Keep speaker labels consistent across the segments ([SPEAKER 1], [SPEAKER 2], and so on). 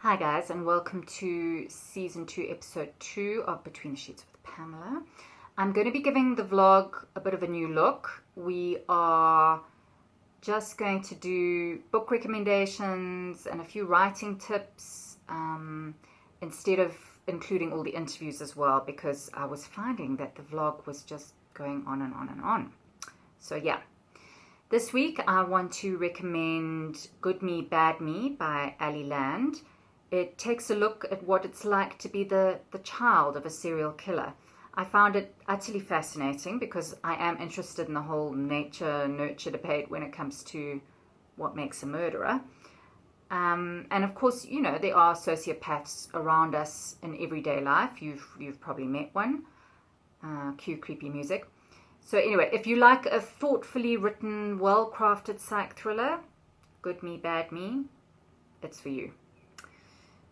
[SPEAKER 1] Hi guys, and welcome to season 2 episode 2 of Between the Sheets with Pamela. I'm going to be giving the vlog a bit of a new look. We are just going to do book recommendations and a few writing tips instead of including all the interviews as well, because I was finding that the vlog was just going on and on and on. So yeah. This week I want to recommend Good Me, Bad Me by Ali Land. It takes a look at what it's like to be the child of a serial killer. I found it utterly fascinating because I am interested in the whole nature-nurture debate when it comes to what makes a murderer. And of course, you know, there are sociopaths around us in everyday life. You've probably met one. Cue creepy music. So anyway, if you like a thoughtfully written, well-crafted psych thriller, Good Me, Bad Me, it's for you.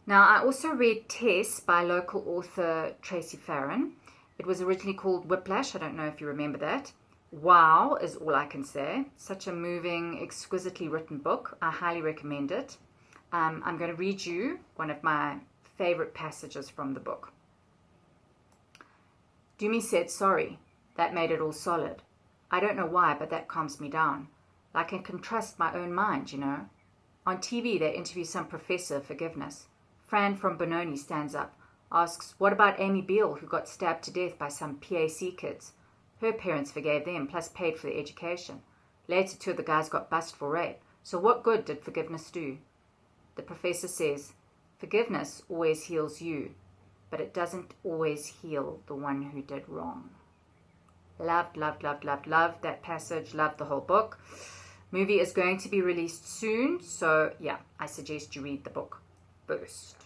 [SPEAKER 1] Now, I also read Tess by local author Tracy Farron. It was originally called Whiplash. I don't know if you remember that. Wow is all I can say. Such a moving, exquisitely written book. I highly recommend it. I'm going to read you one of my favorite passages from the book. Dumi said sorry. That made it all solid. I don't know why, but that calms me down. Like I can trust my own mind, you know. On TV, they interview some professor of forgiveness. Fran from Benoni stands up, asks, what about Amy Beale, who got stabbed to death by some PAC kids? Her parents forgave them, plus paid for their education. Later, 2 of the guys got busted for rape. So what good did forgiveness do? The professor says, forgiveness always heals you, but it doesn't always heal the one who did wrong. Loved that passage, loved the whole book. Movie is going to be released soon, so yeah, I suggest you read the book first.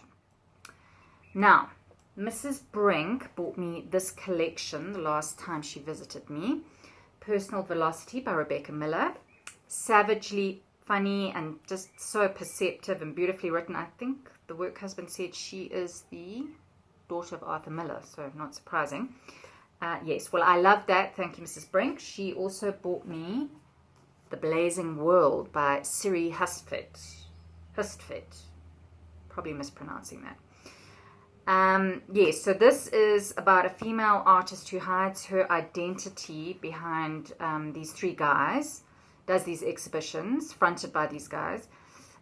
[SPEAKER 1] Now, Mrs. Brink bought me this collection the last time she visited me. Personal Velocity by Rebecca Miller. Savagely funny and just so perceptive and beautifully written. I think the work husband said she is the daughter of Arthur Miller, so not surprising. Yes, well, I love that. Thank you, Mrs. Brink. She also bought me The Blazing World by Siri Hustvedt. Probably mispronouncing that. Yes, so this is about a female artist who hides her identity behind these 3 guys, does these exhibitions fronted by these guys,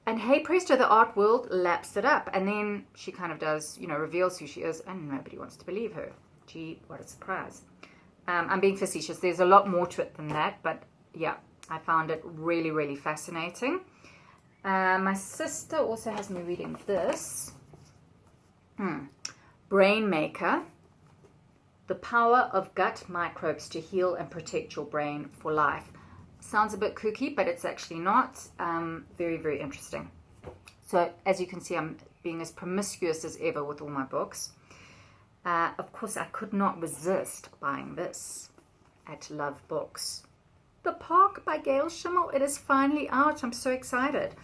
[SPEAKER 1] and hey presto, the art world laps it up, and then she kind of does, reveals who she is, and nobody wants to believe her. Gee, what a surprise. I'm being facetious. There's a lot more to it than that, but yeah, I found it really, really fascinating. My sister also has me reading this. Brain Maker. The Power of Gut Microbes to Heal and Protect Your Brain for Life. Sounds a bit kooky, but it's actually not. Very, very interesting. So as you can see, I'm being as promiscuous as ever with all my books. Of course, I could not resist buying this at Love Books. The Park by Gail Schimmel. It is finally out. I'm so excited.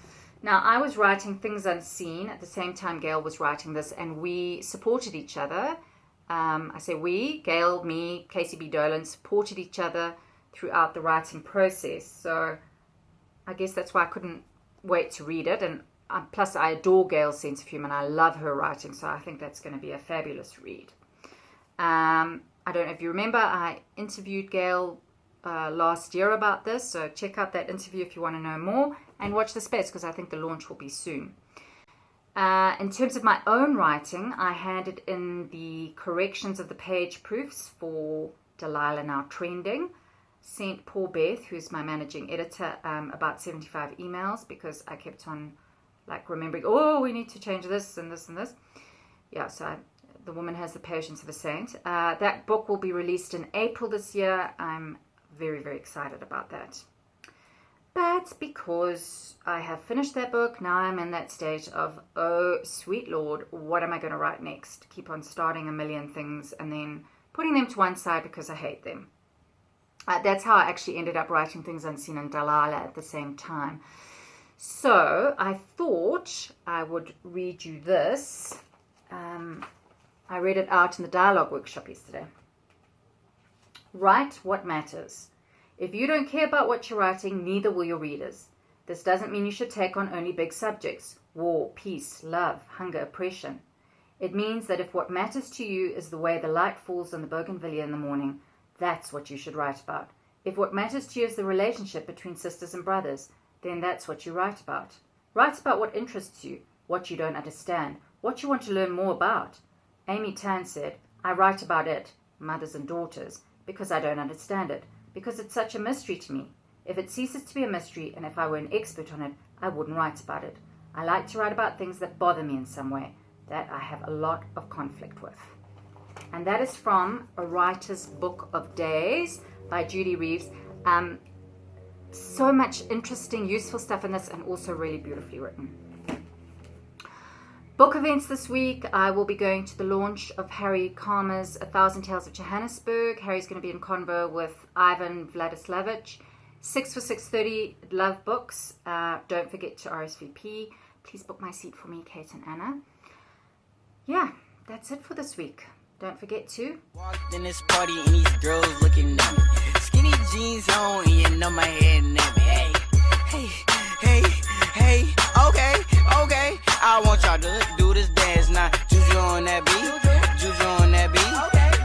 [SPEAKER 1] Now, I was writing Things Unseen at the same time Gail was writing this, and we supported each other. I say we, Gail, me, Casey B. Dolan, supported each other throughout the writing process. So I guess that's why I couldn't wait to read it. And plus, I adore Gail's sense of humor, and I love her writing, so I think that's going to be a fabulous read. I don't know if you remember, I interviewed Gail last year about this, so check out that interview if you want to know more, and watch the space because I think the launch will be soon. In terms of my own writing, I handed in the corrections of the page proofs for Delilah Now Trending, sent poor Beth, who's my managing editor, about 75 emails because I kept on remembering, we need to change this and this and this. Yeah, so the woman has the patience of a saint. That book will be released in April this year. I'm very, very excited about that. But because I have finished that book, now I'm in that stage of, oh, sweet Lord, what am I going to write next? Keep on starting a million things and then putting them to one side because I hate them. That's how I actually ended up writing Things Unseen and Delilah at the same time. So I thought I would read you this. I read it out in the dialogue workshop yesterday. Write what matters. If you don't care about what you're writing, neither will your readers. This doesn't mean you should take on only big subjects: war, peace, love, hunger, oppression. It means that if what matters to you is the way the light falls on the bougainvillea in the morning, that's what you should write about. If what matters to you is the relationship between sisters and brothers, then that's what you write about. Write about what interests you, what you don't understand, what you want to learn more about. Amy Tan said, I write about it, mothers and daughters, because I don't understand it, because it's such a mystery to me. If it ceases to be a mystery, and if I were an expert on it, I wouldn't write about it. I like to write about things that bother me in some way, that I have a lot of conflict with. And that is from A Writer's Book of Days by Judy Reeves. So much interesting, useful stuff in this, and also really beautifully written. Book events this week. I will be going to the launch of Harry Karma's A Thousand Tales of Johannesburg. Harry's going to be in convo with Ivan Vladislavich. 6 for 6:30 Love Books. Don't forget to RSVP. Please book my seat for me, Kate and Anna. Yeah, that's it for this week. Don't forget to...
[SPEAKER 2] Walked in this party and these girls looking at me. Skinny jeans on and you know my head nappy. Hey, okay. I want y'all to do this